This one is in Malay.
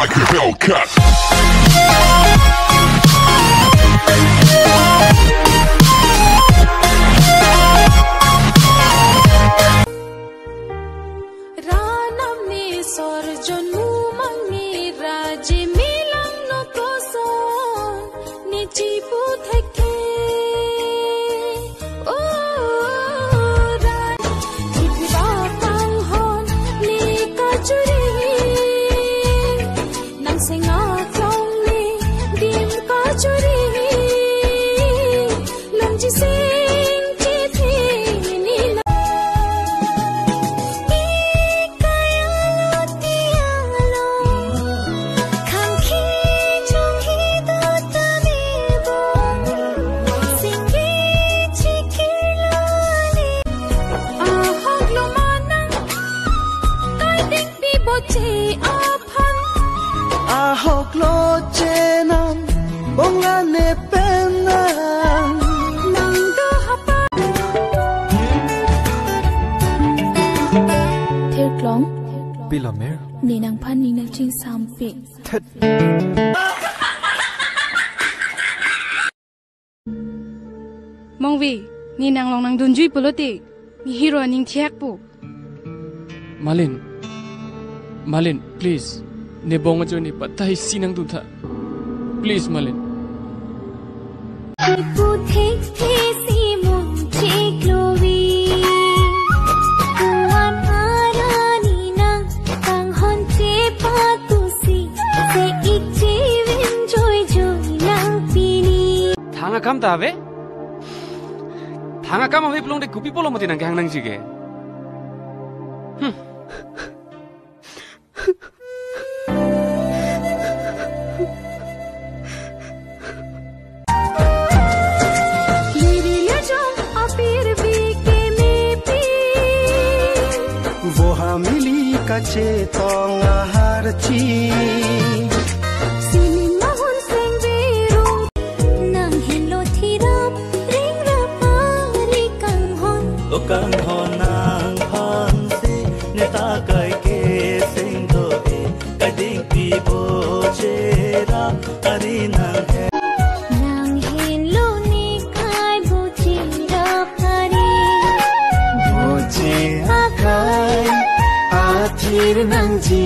like a Hellcat. Ni nang pan ni nang ching sampai. Mongwi, ni nang long nang dunjui polote, ni hero ning thiak po. Malin, please. Ne bonga jo ni patai sinang tu tha. Please, Malin. Kam tabe? Thanga kam ave plong de kupi polo mati nang kang nang jige. Wo hamili kache tonga harchi. Kang honang hon si neta kai ke sing do e kading pi bo chera arina hai Nang hin lo ni kai bu chi ra phari bo che akai athir nang ji